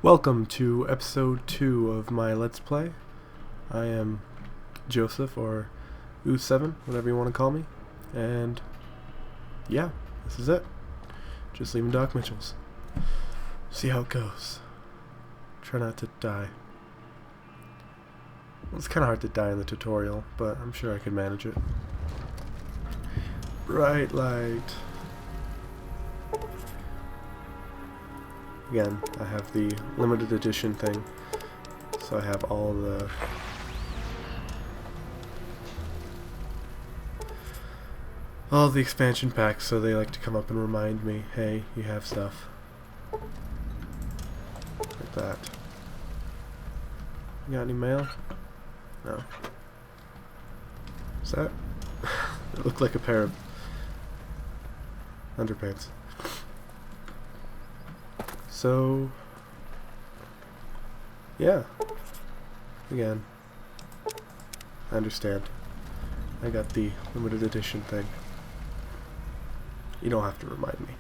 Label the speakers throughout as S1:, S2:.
S1: Welcome to episode 2 of my Let's Play. I am Joseph, or Oo7, whatever you want to call me. And yeah, this is it. Just leaving Doc Mitchell's. See how it goes. Try not to die. Well, it's kind of hard to die in the tutorial, but I'm sure I can manage it. Bright light. Again, I have the limited edition thing, so I have all the expansion packs, so they like to come up and remind me, hey, you have stuff. Like that. You got any mail? No. Is that? It looked like a pair of underpants. So, yeah. Again, I understand. I got the limited edition thing. You don't have to remind me.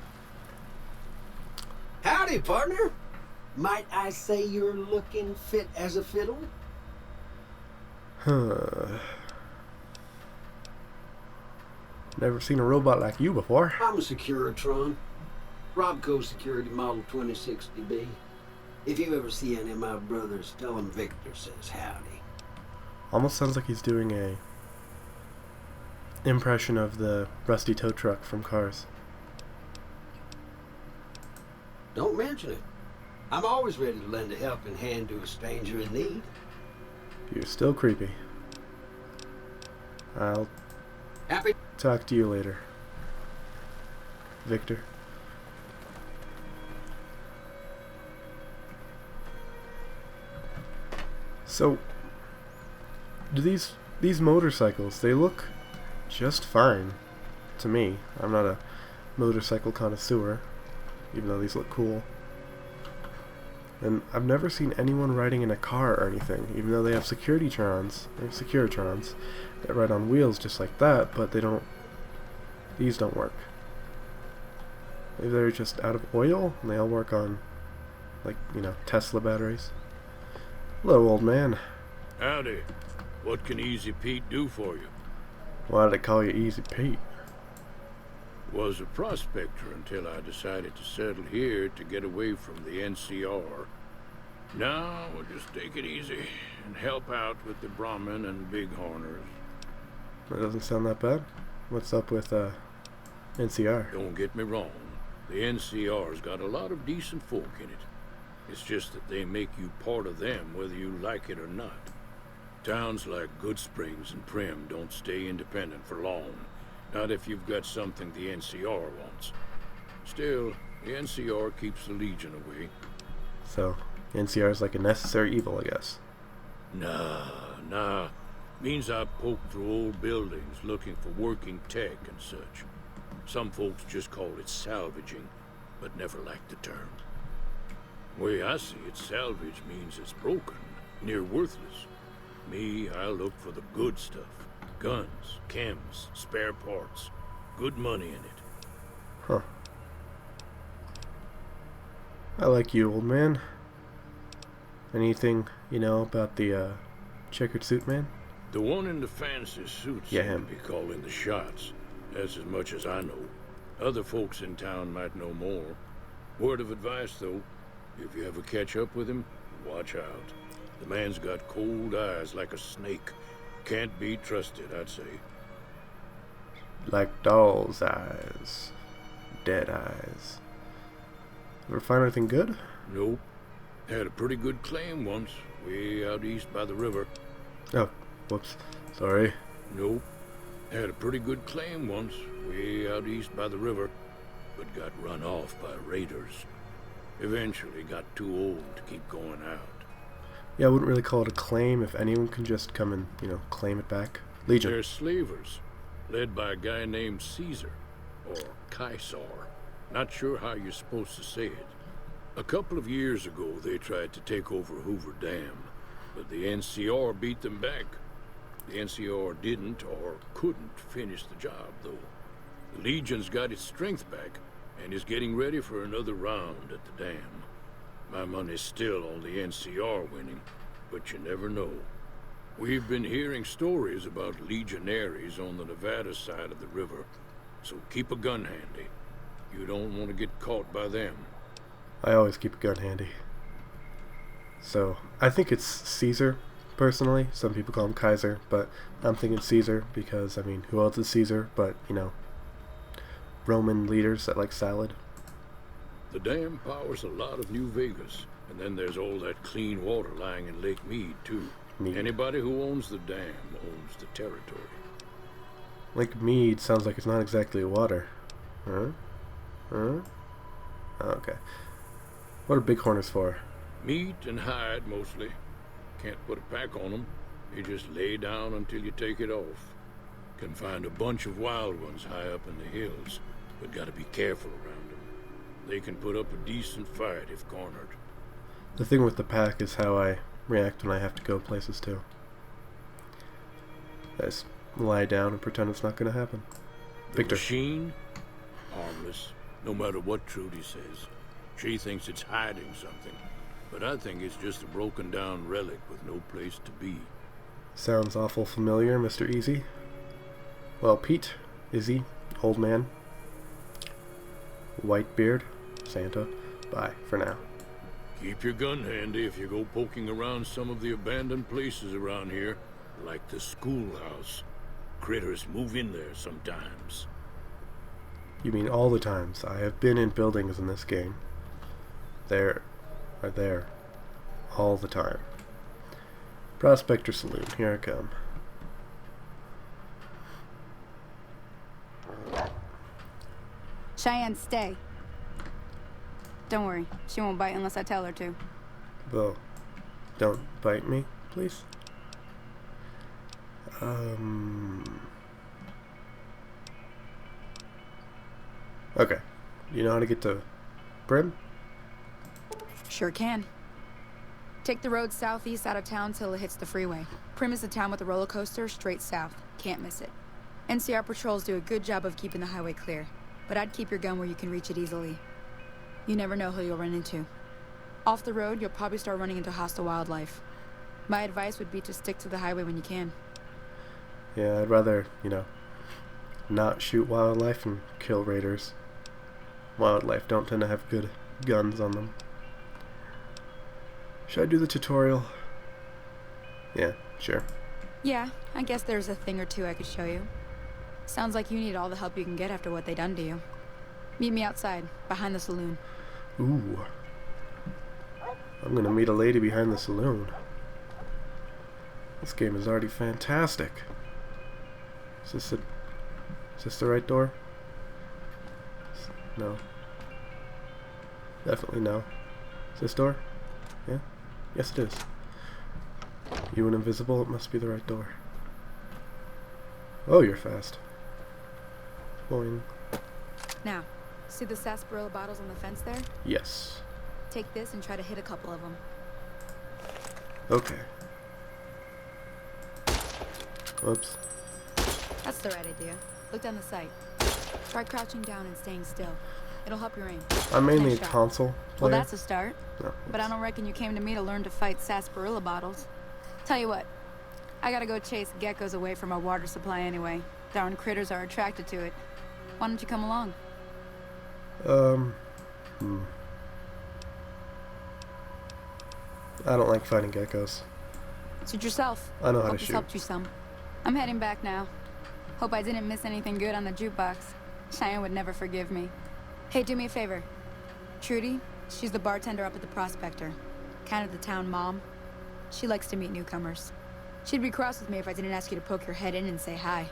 S2: Howdy, partner. Might I say you're looking fit as a fiddle?
S1: Never seen a robot like you before.
S2: I'm a Securitron. Robco Security Model 2060B. If you ever see any of my brothers, tell them Victor says howdy.
S1: Almost sounds like he's doing a impression of the rusty tow truck from Cars.
S2: Don't mention it. I'm always ready to lend a helping hand to a stranger in need.
S1: You're still creepy. I'll
S2: Happy?
S1: talk to you later, Victor. So, do these motorcycles, they look just fine to me. I'm not a motorcycle connoisseur, even though these look cool. And I've never seen anyone riding in a car or anything, even though they have Securitrons that ride on wheels just like that, but these don't work. Maybe they're just out of oil, and they all work on, like, Tesla batteries. Hello, old man.
S3: Howdy. What can Easy Pete do for you?
S1: Why did I call you Easy Pete?
S3: Was a prospector until I decided to settle here to get away from the NCR. Now we'll just take it easy and help out with the Brahmin and Bighorners.
S1: That doesn't sound that bad. What's up with NCR?
S3: Don't get me wrong. The NCR's got a lot of decent folk in it. It's just that they make you part of them whether you like it or not. Towns like Good Springs and Prim don't stay independent for long. Not if you've got something the NCR wants. Still, the NCR keeps the Legion away.
S1: So, NCR is like a necessary evil, I guess.
S3: Nah. Means I poke through old buildings looking for working tech and such. Some folks just call it salvaging, but never liked the term. Way I see it, salvage means it's broken, near worthless. Me, I look for the good stuff. Guns, chems, spare parts. Good money in it.
S1: Huh. I like you, old man. Anything you know about the checkered suit man?
S3: The one in the fancy suit
S1: Yeah,
S3: seems
S1: him.
S3: to be calling the shots. That's as much as I know. Other folks in town might know more. Word of advice, though. If you ever catch up with him, watch out. The man's got cold eyes like a snake. Can't be trusted, I'd say.
S1: Like doll's eyes. Dead eyes. Ever find anything good?
S3: Nope. Had a pretty good claim once, way out east by the river.
S1: Oh, whoops. Sorry.
S3: Nope. Had a pretty good claim once, way out east by the river, but got run off by raiders. Eventually got too old to keep going out.
S1: Yeah, I wouldn't really call it a claim if anyone can just come and, claim it back. Legion.
S3: They're slavers, led by a guy named Caesar, or Caesar. Not sure how you're supposed to say it. A couple of years ago, they tried to take over Hoover Dam, but the NCR beat them back. The NCR didn't or couldn't finish the job, though. The Legion's got its strength back and is getting ready for another round at the dam. My money's still on the NCR winning, but you never know. We've been hearing stories about legionaries on the Nevada side of the river, so keep a gun handy. You don't want to get caught by them.
S1: I always keep a gun handy. So, I think it's Caesar, personally. Some people call him Kaiser, but I'm thinking Caesar because, I mean, who else is Caesar but, you know, Roman leaders that like salad.
S3: The dam powers a lot of New Vegas, and then there's all that clean water lying in Lake Mead, too.
S1: Mead.
S3: Anybody who owns the dam owns the territory.
S1: Lake Mead sounds like it's not exactly water. Huh? Huh? Oh, okay. What are bighorners for?
S3: Meat and hide, mostly. Can't put a pack on them. You just lay down until you take it off. Can find a bunch of wild ones high up in the hills, but gotta be careful around them. They can put up a decent fight if cornered.
S1: The thing with the pack is how I react when I have to go places too. I just lie down and pretend it's not going to happen.
S3: The
S1: Victor.
S3: machine? Harmless, no matter what Trudy says. She thinks it's hiding something, but I think it's just a broken down relic with no place to be.
S1: Sounds awful familiar, Mr. Easy. Well, Pete, Izzy, old man, white beard, Santa, bye for now.
S3: Keep your gun handy if you go poking around some of the abandoned places around here, like the schoolhouse. Critters move in there sometimes.
S1: You mean all the times I have been in buildings in this game? There are there all the time. Prospector Saloon, here I come.
S4: Chayanne, stay. Don't worry, she won't bite unless I tell her to.
S1: Well, don't bite me, please. Okay. You know how to get to Brim?
S4: Sure can. Take the road southeast out of town till it hits the freeway. Prim is the town with the roller coaster straight south. Can't miss it. NCR patrols do a good job of keeping the highway clear, but I'd keep your gun where you can reach it easily. You never know who you'll run into. Off the road, you'll probably start running into hostile wildlife. My advice would be to stick to the highway when you can.
S1: Yeah, I'd rather, you know, not shoot wildlife and kill raiders. Wildlife don't tend to have good guns on them. Should I do the tutorial? Yeah, sure.
S4: Yeah, I guess there's a thing or two I could show you. Sounds like you need all the help you can get after what they done to you. Meet me outside, behind the saloon.
S1: Ooh. I'm gonna meet a lady behind the saloon. This game is already fantastic. Is this the right door? No. Definitely no. Is this door? Yeah? Yes it is. You and invisible, it must be the right door. Oh, you're fast. Boing.
S4: Now, see the sarsaparilla bottles on the fence there?
S1: Yes.
S4: Take this and try to hit a couple of them.
S1: Okay. Whoops.
S4: That's the right idea. Look down the sight. Try crouching down and staying still. It'll help your aim.
S1: I'm mainly a
S4: Nice shot.
S1: console
S4: Well,
S1: player.
S4: that's a start.
S1: No,
S4: But I don't reckon you came to me to learn to fight sarsaparilla bottles. Tell you what, I gotta go chase geckos away from our water supply anyway. Darn critters are attracted to it. Why don't you come along?
S1: I don't like fighting geckos.
S4: Suit yourself.
S1: I know how
S4: Hope
S1: to
S4: this
S1: shoot.
S4: helped you some. I'm heading back now. Hope I didn't miss anything good on the jukebox. Cheyenne would never forgive me. Hey, do me a favor. Trudy, she's the bartender up at the Prospector. Kind of the town mom. She likes to meet newcomers. She'd be cross with me if I didn't ask you to poke your head in and say hi.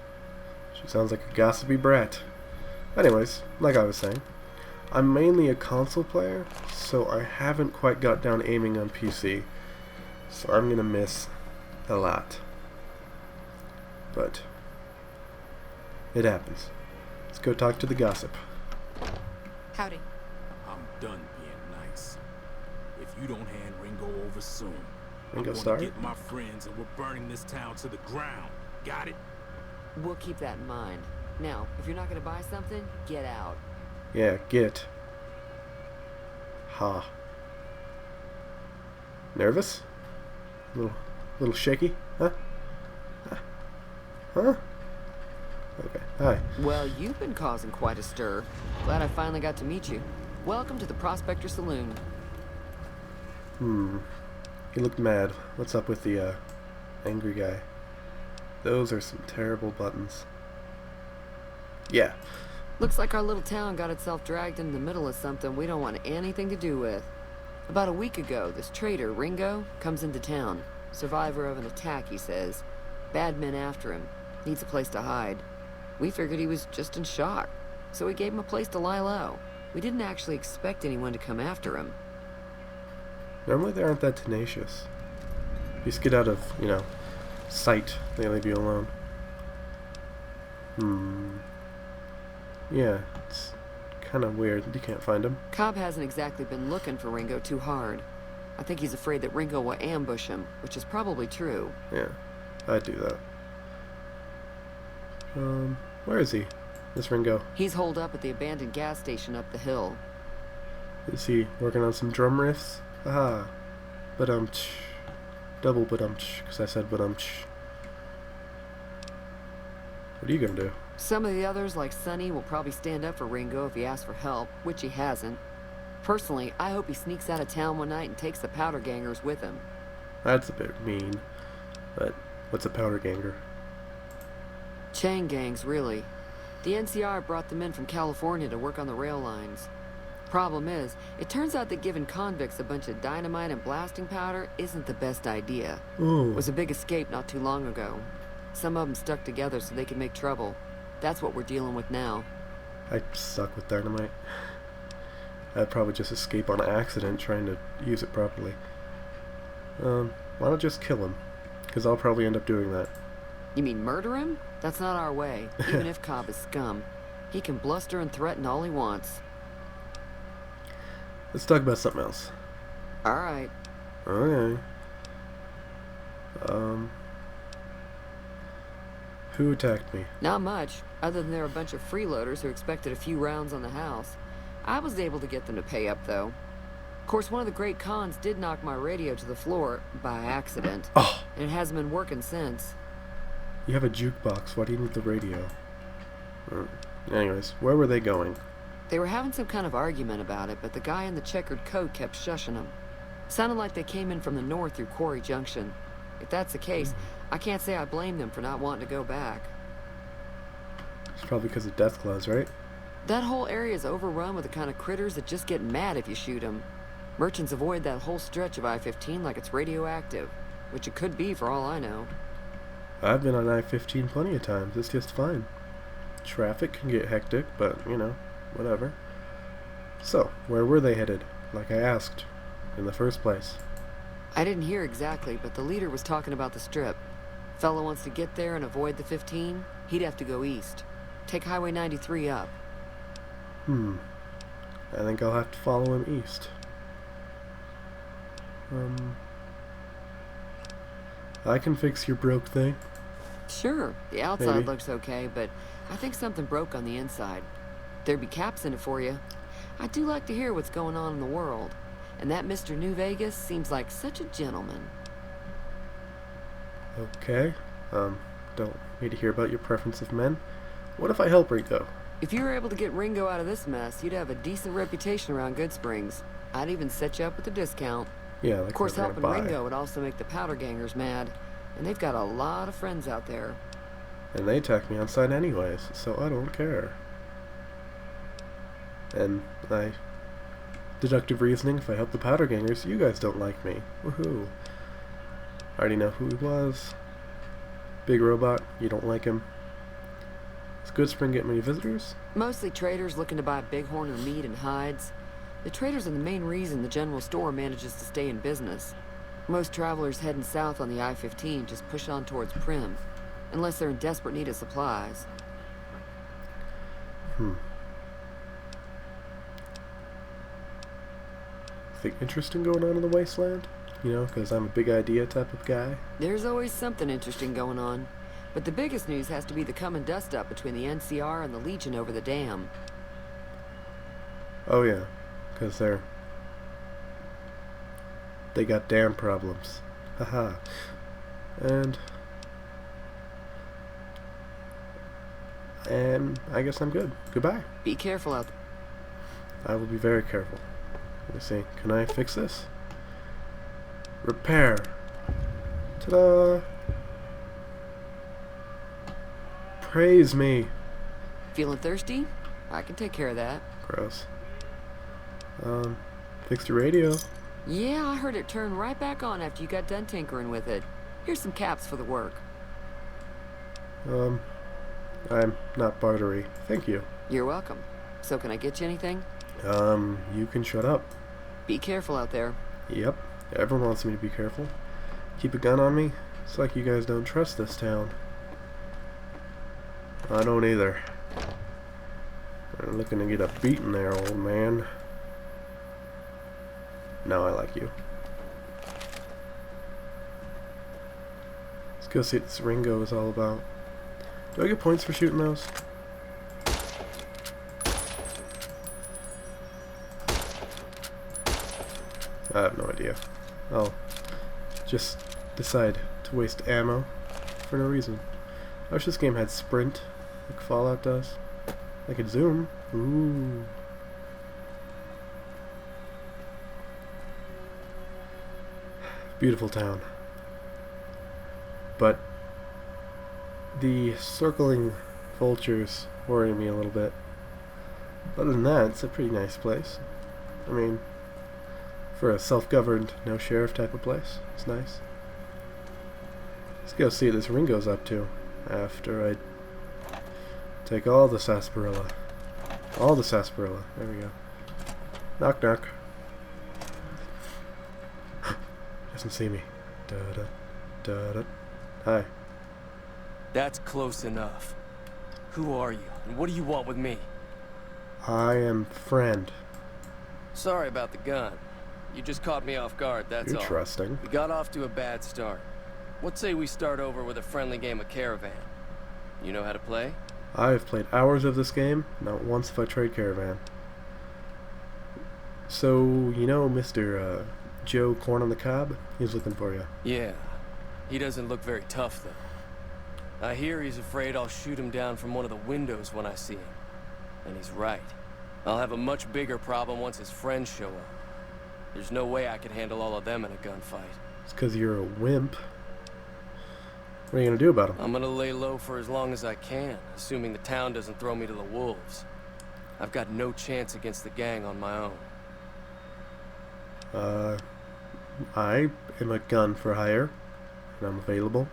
S1: She sounds like a gossipy brat. Anyways, like I was saying, I'm mainly a console player, so I haven't quite got down aiming on PC. So I'm gonna miss a lot. But it happens. Let's go talk to the gossip.
S4: Howdy.
S5: I'm done being nice. If you don't hand Ringo over soon,
S1: Ringo
S5: I'm
S1: Starr?
S5: gonna get my friends and we're burning this town to the ground. Got it?
S6: We'll keep that in mind. Now, if you're not gonna buy something, get out.
S1: Yeah, get. Ha. Nervous? Little shaky? Huh? Huh? Okay. Hi.
S6: Well, you've been causing quite a stir. Glad I finally got to meet you. Welcome to the Prospector Saloon.
S1: He looked mad. What's up with the, angry guy? Those are some terrible buttons. Yeah.
S6: Looks like our little town got itself dragged into the middle of something we don't want anything to do with. About a week ago, this traitor, Ringo, comes into town. Survivor of an attack, he says. Bad men after him. Needs a place to hide. We figured he was just in shock, so we gave him a place to lie low. We didn't actually expect anyone to come after him.
S1: Normally they aren't that tenacious. You just get out of, sight. They leave you alone. Yeah, it's kind of weird. You can't find him.
S6: Cobb hasn't exactly been looking for Ringo too hard. I think he's afraid that Ringo will ambush him, which is probably true.
S1: Yeah, I'd do that. Where is he? This Ringo.
S6: He's holed up at the abandoned gas station up the hill.
S1: Is he working on some drum riffs? Aha. Double because I said What are you gonna do?
S6: Some of the others, like Sonny, will probably stand up for Ringo if he asks for help, which he hasn't. Personally, I hope he sneaks out of town one night and takes the powder gangers with him.
S1: That's a bit mean. But what's a powder ganger?
S6: Chain gangs, really. The NCR brought them in from California to work on the rail lines. Problem is, it turns out that giving convicts a bunch of dynamite and blasting powder isn't the best idea.
S1: Ooh.
S6: It was a big escape not too long ago. Some of them stuck together so they could make trouble. That's what we're dealing with now.
S1: I suck with dynamite. I'd probably just escape on accident trying to use it properly. Why not just kill him? Because I'll probably end up doing that.
S6: You mean murder him? That's not our way, even if Cobb is scum. He can bluster and threaten all he wants.
S1: Let's talk about something else.
S6: Alright.
S1: Okay. Who attacked me?
S6: Not much, other than there were a bunch of freeloaders who expected a few rounds on the house. I was able to get them to pay up, though. Of course, one of the great cons did knock my radio to the floor by accident.
S1: Oh!
S6: And it hasn't been working since.
S1: You have a jukebox. Why do you need the radio? Anyways, where were they going?
S6: They were having some kind of argument about it, but the guy in the checkered coat kept shushing them. Sounded like they came in from the north through Quarry Junction. If that's the case, I can't say I blame them for not wanting to go back.
S1: It's probably because of death claws, right?
S6: That whole area is overrun with the kind of critters that just get mad if you shoot them. Merchants avoid that whole stretch of I-15 like it's radioactive, which it could be for all I know.
S1: I've been on I-15 plenty of times. It's just fine. Traffic can get hectic, but, whatever. So, where were they headed? Like I asked, in the first place.
S6: I didn't hear exactly, but the leader was talking about the strip. Fella wants to get there and avoid the 15, he'd have to go east. Take Highway 93 up.
S1: I think I'll have to follow him east. I can fix your broke thing.
S6: Sure, the outside
S1: Maybe.
S6: looks okay, but I think something broke on the inside. There'd be caps in it for you. I do like to hear what's going on in the world. And that Mr. New Vegas seems like such a gentleman.
S1: Okay. Don't need to hear about your preference of men. What if I help Ringo?
S6: If you were able to get Ringo out of this mess, you'd have a decent reputation around Good Springs. I'd even set you up with a discount.
S1: Yeah, like
S6: Of course,
S1: we're
S6: helping
S1: gonna buy.
S6: Ringo would also make the powder gangers mad. And they've got a lot of friends out there.
S1: And they attack me on sight anyways, so I don't care. And deductive reasoning, if I help the powder gangers, you guys don't like me. Woohoo. I already know who he was. Big robot, you don't like him. Does Good Spring get many visitors?
S6: Mostly traders looking to buy bighorn of meat and hides. The traders are the main reason the general store manages to stay in business. Most travelers heading south on the I-15 just push on towards Prim, unless they're in desperate need of supplies.
S1: Anything interesting going on in the wasteland? Because I'm a big idea type of guy.
S6: There's always something interesting going on. But the biggest news has to be the come and dust up between the NCR and the Legion over the dam.
S1: Oh yeah, because they're They got damn problems. Haha. And I guess I'm good. Goodbye.
S6: Be careful out there.
S1: I will be very careful. Let me see. Can I fix this? Repair. Ta-da! Praise me.
S6: Feeling thirsty? I can take care of that.
S1: Gross. Fixed your radio.
S6: Yeah, I heard it turn right back on after you got done tinkering with it. Here's some caps for the work.
S1: I'm not bartery. Thank you.
S6: You're welcome. So can I get you anything?
S1: You can shut up.
S6: Be careful out there.
S1: Yep. Everyone wants me to be careful. Keep a gun on me? It's like you guys don't trust this town. I don't either. I'm looking to get a beating there, old man. No, I like you. Let's go see what this Ringo is all about. Do I get points for shooting those? I have no idea. I'll just decide to waste ammo for no reason. I wish this game had sprint, like Fallout does. I could zoom. Ooh. Beautiful town. But the circling vultures worry me a little bit. Other than that, it's a pretty nice place. I mean, for a self-governed, no sheriff type of place, it's nice. Let's go see what this Ringo's up to after I take all the sarsaparilla. All the sarsaparilla. There we go. Knock knock. Doesn't see me. Da da da da. Hi.
S7: That's close enough. Who are you, and what do you want with me?
S1: I am friend.
S7: Sorry about the gun. You just caught me off guard, that's
S1: You're
S7: all.
S1: trusting.
S7: We got off to a bad start. What say we start over with a friendly game of Caravan? You know how to play?
S1: I've played hours of this game. Not once have I tried Caravan. So, you know Mr. Joe Corn on the Cob? He's looking for you.
S7: Yeah. He doesn't look very tough, though. I hear he's afraid I'll shoot him down from one of the windows when I see him. And he's right. I'll have a much bigger problem once his friends show up. There's no way I could handle all of them in a gunfight.
S1: It's because you're a wimp. What are you going to do about him?
S7: I'm gonna lay low for as long as I can, assuming the town doesn't throw me to the wolves. I've got no chance against the gang on my own.
S1: I am a gun for hire, and I'm available.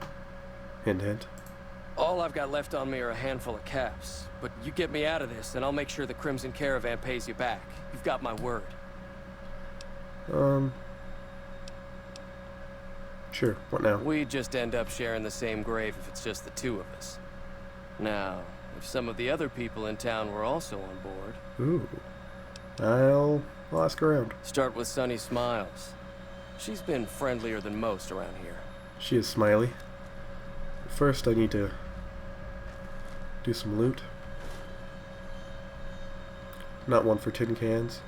S1: Hint, hint.
S7: All I've got left on me are a handful of caps, but you get me out of this, and I'll make sure the Crimson Caravan pays you back. You've got my word.
S1: Sure, what now?
S7: We just end up sharing the same grave if it's just the two of us. Now, if some of the other people in town were also on board...
S1: Ooh. I'll ask around.
S7: Start with Sunny Smiles. She's been friendlier than most around here.
S1: She is smiley. First, I need to do some loot. Not one for tin cans.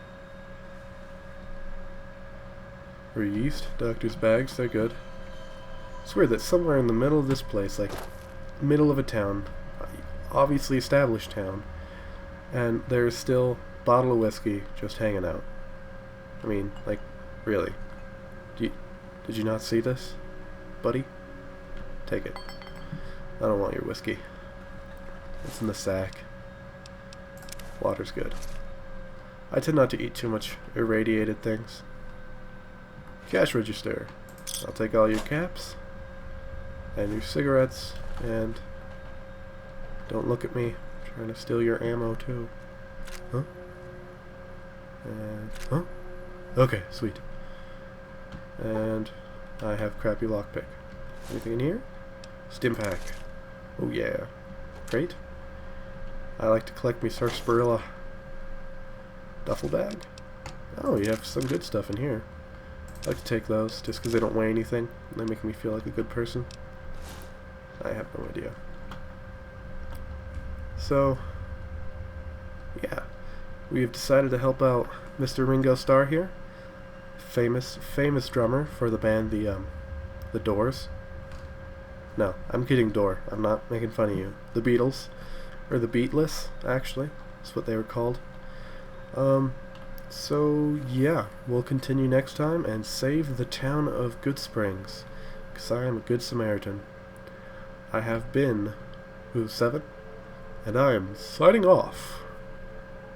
S1: Or yeast. Doctor's bags, they're good. It's weird that somewhere in the middle of this place, like middle of a town, obviously established town, and there's still a bottle of whiskey just hanging out. I mean, like, really. Did you not see this, buddy? Take it. I don't want your whiskey. It's in the sack. Water's good. I tend not to eat too much irradiated things. Cash register. I'll take all your caps and your cigarettes, and don't look at me. I'm trying to steal your ammo too. Huh? And huh? Okay, sweet. And I have crappy lockpick. Anything in here? Stimpack. Oh yeah. Great. I like to collect me sarsaparilla. Duffel bag. Oh, you have some good stuff in here. I like to take those just because they don't weigh anything. They make me feel like a good person. I have no idea. So, yeah. We have decided to help out Mr. Ringo Starr here. famous drummer for the band the Doors. No, I'm kidding, Door. I'm not making fun of you. The Beatles, or the Beatless, actually, is what they were called. So yeah, we'll continue next time and save the town of Good Springs, because I am a good Samaritan. I have been Who's 7, and I am signing off.